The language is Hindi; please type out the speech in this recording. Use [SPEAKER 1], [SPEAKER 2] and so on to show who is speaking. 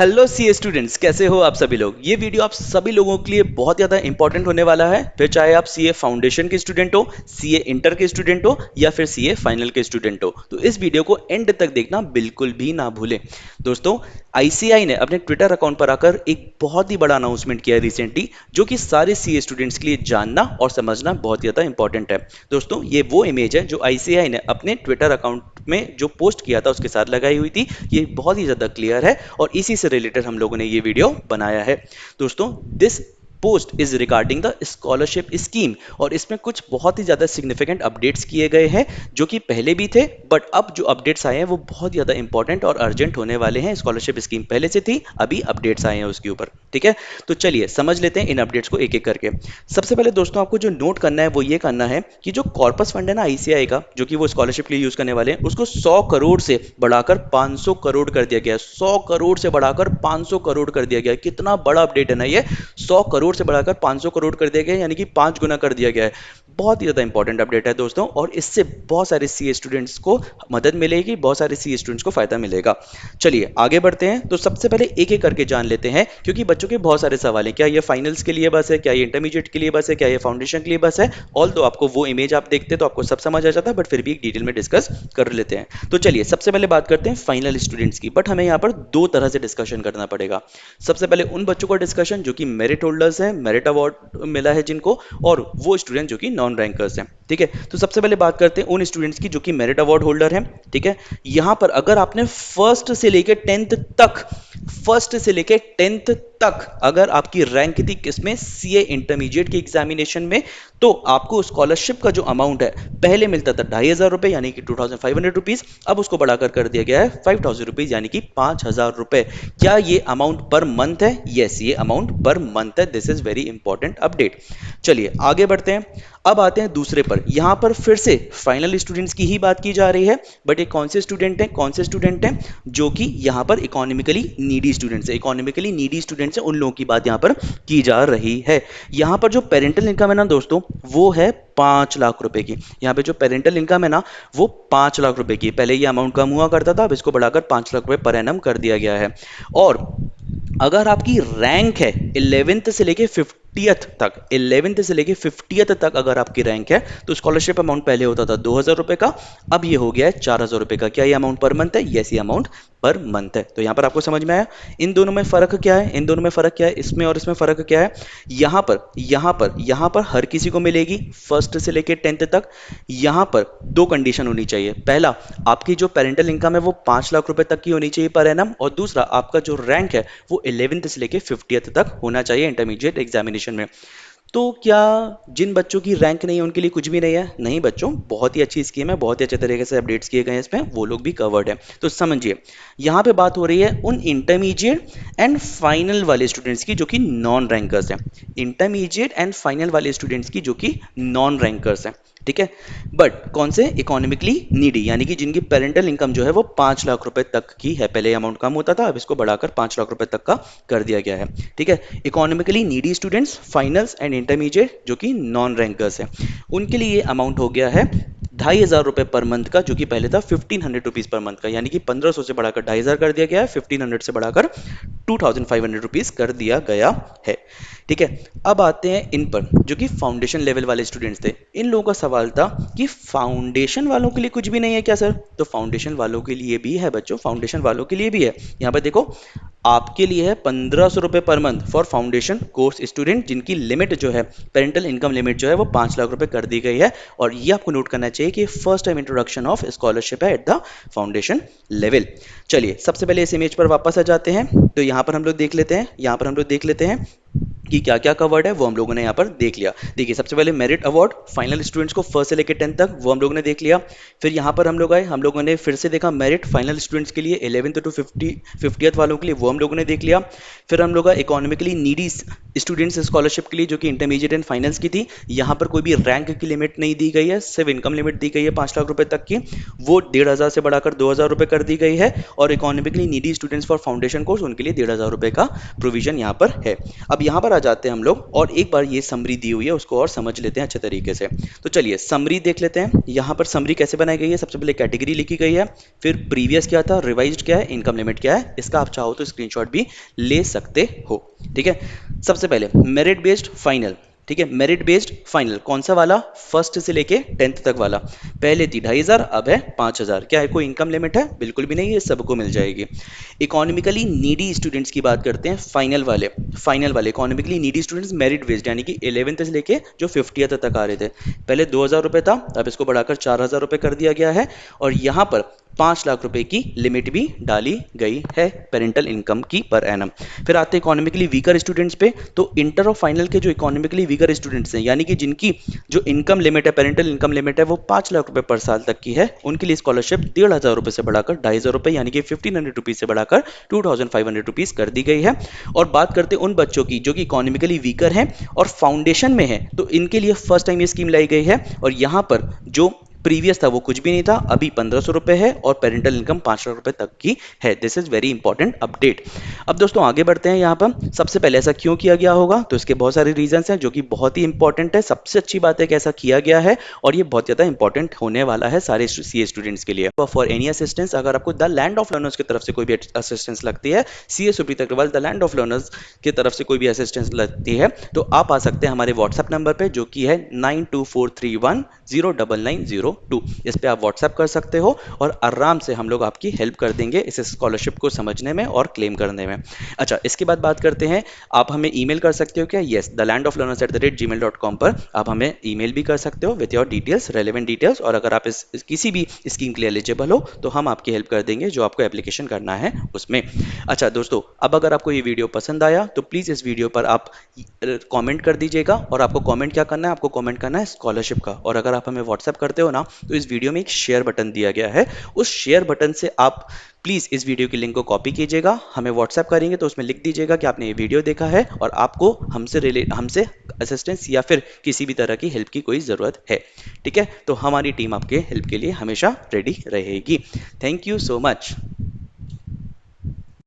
[SPEAKER 1] हेलो सीए स्टूडेंट्स, कैसे हो आप सभी लोग। ये वीडियो आप सभी लोगों के लिए बहुत ज़्यादा इंपॉर्टेंट होने वाला है। फिर चाहे आप सीए फाउंडेशन के स्टूडेंट हो, सीए इंटर के स्टूडेंट हो या फिर सीए फाइनल के स्टूडेंट हो, तो इस वीडियो को एंड तक देखना बिल्कुल भी ना भूलें। दोस्तों, आईसीआई ने अपने ट्विटर अकाउंट पर आकर एक बहुत ही बड़ा अनाउंसमेंट किया रिसेंटली, जो कि सारे सीए स्टूडेंट्स के लिए जानना और समझना बहुत ज़्यादा इंपॉर्टेंट है। दोस्तों, ये वो इमेज है जो आईसीआई ने अपने ट्विटर अकाउंट में जो पोस्ट किया था उसके साथ लगाई हुई थी। ये बहुत ही ज़्यादा क्लियर है और इसी से रिलेटेड हम लोगों ने ये वीडियो बनाया है। दोस्तों, this post is regarding the scholarship scheme और इसमें कुछ बहुत ही ज़्यादा सिग्निफिकेंट अपडेट्स किए गए हैं जो कि पहले भी थे, बट अब जो अपडेट्स आए हैं वो बहुत ज़्यादा इंपॉर्टेंट और अर्जेंट होने वाले हैं। स्कॉलरशिप स्कीम पहले से थी, अभी अपडेट्स आए हैं उसके ऊपर। ठीक है, तो चलिए समझ लेते हैं इन अपडेट्स को एक एक करके। सबसे पहले दोस्तों, आपको जो नोट करना है वो ये करना है कि जो कॉर्पस फंड है ना आईसीआई का, जो कि वो स्कॉलरशिप के लिए यूज करने वाले हैं, उसको 100 करोड़ से बढ़ाकर 500 करोड़ कर दिया गया है। 100 करोड़ से बढ़ाकर 500 करोड़ कर दिया गया है। कितना बड़ा अपडेट है ना ये। 100 करोड़ से बढ़ाकर 500 करोड़ कर दिया गया है, यानी कि 5 गुना कर दिया गया है। बहुत ही ज्यादा इंपॉर्टेंट अपडेट है दोस्तों, और इससे बहुत सारे सीए स्टूडेंट्स को मदद मिलेगी, बहुत सारे सीए स्टूडेंट्स को फायदा मिलेगा। चलिए आगे बढ़ते हैं। तो सबसे पहले एक एक करके जान लेते हैं, क्योंकि बच्चों के बहुत सारे सवाल हैं। क्या ये फाइनल्स के लिए बस है, क्या ये इंटरमीडिएट के लिए बस है, क्या ये फाउंडेशन के लिए बस है। ऑल तो आपको वो इमेज आप देखते तो आपको सब समझ आ जाता है, बट फिर भी एक डिटेल में डिस्कस कर लेते हैं। तो चलिए सबसे पहले बात करते हैं फाइनल स्टूडेंट्स की, बट हमें यहाँ पर दो तरह से डिस्कशन करना पड़ेगा। सबसे पहले उन बच्चों का डिस्कशन जो कि मेरिट होल्डर्स हैं, मेरिट अवार्ड मिला है जिनको, और वो स्टूडेंट जो कि नॉन रैंकर्स हैं। ठीक है, तो सबसे पहले बात करते हैं उन स्टूडेंट्स की जो कि मेरिट अवार्ड होल्डर हैं। ठीक है, यहां पर अगर आपने फर्स्ट से लेके टेंथ तक अगर आपकी रैंक थी किसमें, सीए इंटरमीडिएट के एग्जामिनेशन में, तो आपको स्कॉलरशिप का जो अमाउंट है, पहले मिलता था 2,500 रुपए यानी कि 2,500 रुपीज, अब उसको बढ़ाकर कर दिया गया है 5,000 रुपीज यानी कि 5,000 रुपए। क्या ये अमाउंट पर मंथ है? यस, ये अमाउंट पर मंथ है। This is very important update. चलिए आगे बढ़ते हैं। अब आते हैं दूसरे पर। यहां पर फिर से फाइनल स्टूडेंट्स की ही बात की जा रही है, बट ये कौन से स्टूडेंट हैं? कौन से स्टूडेंट हैं जो कि यहां पर इकोनॉमिकली नीडी स्टूडेंट्स है। इकोनॉमिकली नीडी स्टूडेंट्स हैं, उन लोगों की बात यहां पर की जा रही है। यहां पर जो पेरेंटल इनकम है ना दोस्तों, वो है 5 लाख रुपए की। यहाँ पे जो पेरेंटल इनकम है ना, वो 5 लाख रुपए की। पहले ये अमाउंट कम हुआ करता था, अब इसको बढ़ाकर 5 लाख रुपए पर एनम कर दिया गया है। और अगर आपकी रैंक है 11th से लेके 50th तक, 11th से लेके 50th तक अगर आपकी रैंक है, तो स्कॉलरशिप अमाउंट पहले होता था 2,000 रुपए का, अब ये हो गया है 4,000 रुपए का। क्या ये अमाउंट पर मंथ है? यस, ये अमाउंट पर मंथ है। तो यहां पर आपको समझ में आया इन दोनों में फर्क क्या है, इन दोनों में फर्क क्या है, इसमें और इसमें फर्क क्या है। यहां पर हर किसी को मिलेगी फर्स्ट से लेके 10th तक। यहां पर दो कंडीशन होनी चाहिए। पहला, आपकी जो पेरेंटल इनकम है वो 5 लाख रुपए तक की होनी चाहिए पर एनम, और दूसरा, आपका जो रैंक है वो 11th से लेके 50th तक होना चाहिए इंटरमीडिएट एग्जामिनेशन में। तो क्या जिन बच्चों की रैंक नहीं है उनके लिए कुछ भी नहीं है? नहीं बच्चों, बहुत ही अच्छी स्कीम है, बहुत ही अच्छे तरीके से अपडेट्स किए गए हैं इसमें, वो लोग भी कवर्ड है। तो समझिए, यहाँ पे बात हो रही है उन इंटरमीडिएट एंड फाइनल वाले स्टूडेंट्स की जो कि नॉन रैंकर्स हैं। इंटरमीडिएट एंड फाइनल वाले स्टूडेंट्स की जो कि नॉन रैंकर्स हैं। ठीक है, बट कौन से? इकोनॉमिकली नीडी, यानी कि जिनकी पेरेंटल इनकम जो है वो 5 लाख रुपए तक की है। पहले अमाउंट कम होता था, अब इसको बढ़ाकर 5 लाख रुपए तक का कर दिया गया है। ठीक है, economically needy students, finals and intermediate जो कि नॉन रैंकर्स हैं, उनके लिए ये अमाउंट हो गया है 2,500 रुपए पर मंथ का, जो कि पहले था 1,500 रुपीज पर मंथ का, यानी कि 1,500 से बढ़ाकर 2,500 कर दिया गया है, 1,500 से बढ़ाकर 2,500 रुपीज कर दिया गया है। ठीक है, अब आते हैं इन पर जो कि फाउंडेशन लेवल वाले स्टूडेंट्स थे। इन लोगों का सवाल था कि फाउंडेशन वालों के लिए कुछ भी नहीं है क्या सर? तो फाउंडेशन वालों के लिए भी है बच्चों, फाउंडेशन वालों के लिए भी है। यहाँ पर देखो, आपके लिए है 1,500 रुपए per month for foundation course student, जिनकी लिमिट जो है, पेरेंटल इनकम लिमिट जो है वो 5 लाख रुपए कर दी गई है। और ये आपको नोट करना चाहिए कि first time introduction of scholarship है एट द फाउंडेशन लेवल। चलिए सबसे पहले इस इमेज पर वापस आ जाते हैं। तो यहाँ पर हम लोग देख लेते हैं कि क्या क्या कवर्ड है, वो हम लोगों ने यहाँ पर देख लिया। देखिए, सबसे पहले मेरिट अवार्ड फाइनल स्टूडेंट्स को फर्स्ट से लेकर 10th तक, वो हम लोगों ने देख लिया। फिर यहाँ पर हम लोग आए, हम लोगों ने फिर से देखा मेरिट फाइनल स्टूडेंट्स के लिए 11th टू 50th वालों के लिए, वो हम लोगों ने देख लिया। फिर हम लोग आए इकोनॉमिकली नीडी स्टूडेंट्स स्कॉलरशिप के लिए जो कि इंटरमीडिएट एंड फाइनल्स की थी। यहाँ पर कोई भी रैंक की लिमिट नहीं दी गई है, सिर्फ इनकम लिमिट दी गई है 5 लाख रुपए तक की, वो 1,500 से बढ़ाकर 2,000 रुपए कर दी गई है। और economically needy students for foundation course, उनके लिए 1,500 रुपए का प्रोविजन यहाँ पर है। अब यहाँ पर आ जाते हैं हम लोग और एक बार ये समरी दी हुई है उसको और समझ लेते हैं अच्छे तरीके से। तो चलिए समरी देख लेते हैं। यहाँ पर समरी कैसे बनाई गई है, सबसे पहले कैटेगरी लिखी गई है, फिर प्रीवियस क्या था, रिवाइज्ड क्या है, इनकम लिमिट क्या है, इसका आप चाहो तो स्क्रीनशॉट भी ले सकते हो। ठीक है, सबसे पहले मेरिट बेस्ड फाइनल। ठीक है, मेरिट बेस्ड फाइनल कौन सा वाला, फर्स्ट से लेके 10th तक वाला। पहले थी 2500, अब है 5000। क्या है, कोई इनकम लिमिट है, बिल्कुल भी नहीं है, सबको मिल जाएगी। इकोनॉमिकली नीडी स्टूडेंट्स की बात करते हैं, फाइनल वाले economically needy students merit based, यानी कि 11th से लेके जो 50th तक आ रहे थे। पहले 2000 रुपए था, अब इसको बढ़ाकर 4000 रुपए कर दिया गया है और यहाँ पर 5 लाख रुपए की लिमिट भी डाली गई है पेरेंटल इनकम की पर एनम। फिर आते हैं इकोनॉमिकली वीकर स्टूडेंट्स पे। तो इंटर और फाइनल के जो इकोनॉमिकली वीकर स्टूडेंट्स हैं, यानी कि जिनकी जो इनकम लिमिट है, पेरेंटल इनकम लिमिट है, वो 5 लाख रुपए पर साल तक की है, उनके लिए स्कॉलरशिप 1500 रुपए से बढ़ाकर 2500 रुपए, यानी कि 1500 रुपीज से बढ़ाकर 2500 रुपीज कर दी गई है। और बात करते हैं उन बच्चों की जो कि इकोनॉमिकली वीकर हैं और फाउंडेशन में है, तो इनके लिए फर्स्ट टाइम ये स्कीम लाई गई है और यहां पर जो प्रीवियस था वो कुछ भी नहीं था, अभी 1500 रुपए है और पेरेंटल इनकम 5 लाख रुपए तक की है। This is very important update. अब दोस्तों आगे बढ़ते हैं। यहाँ पर सबसे पहले ऐसा क्यों किया गया होगा, तो इसके बहुत सारे रीजंस हैं जो कि बहुत ही इंपॉर्टेंट है। सबसे अच्छी बात है कि ऐसा किया गया है और ये बहुत ज्यादा इंपॉर्टेंट होने वाला है सारे सीए स्टूडेंट्स के लिए। फॉर एनी असिस्टेंस, अगर आपको द लैंड ऑफ लर्नर्स की तरफ से कोई भी असिस्टेंस लगती है, CA Supreet Agarwal the land of learners की तरफ से कोई भी असिस्टेंस लगती है, तो आप आ सकते हैं हमारे व्हाट्सएप नंबर पे जो कि है 9243109902। इस पे आप व्हाट्सएप कर सकते हो और आराम से हम लोग आपकी हेल्प कर देंगे इस स्कॉलरशिप को समझने में और क्लेम करने में। अच्छा, इसके बाद बात करते हैं, आप हमें ईमेल कर सकते हो क्या, यस, thelandoflearners@gmail.com पर आप हमें ईमेल भी कर सकते हो with your details, relevant details. और अगर आप किसी भी स्कीम के लिए एलिजिबल हो तो हम आपकी हेल्प कर देंगे जो आपको एप्लीकेशन करना है उसमें। अच्छा दोस्तों, अब अगर आपको ये वीडियो पसंद आया तो प्लीज़ इस वीडियो पर आप कमेंट कर दीजिएगा। और आपको कमेंट क्या करना है, आपको कमेंट करना है स्कॉलरशिप का। और अगर आप हमें व्हाट्सएप करते हो ना, तो इस वीडियो में एक शेयर बटन दिया गया है, उस शेयर बटन से आप प्लीज़ इस वीडियो की लिंक को कॉपी कीजिएगा, हमें व्हाट्सएप करेंगे तो उसमें लिख दीजिएगा कि आपने ये वीडियो देखा है और आपको हमसे असिस्टेंस या फिर किसी भी तरह की हेल्प की कोई ज़रूरत है। ठीक है, तो हमारी टीम आपके हेल्प के लिए हमेशा रेडी रहेगी। Thank you so much.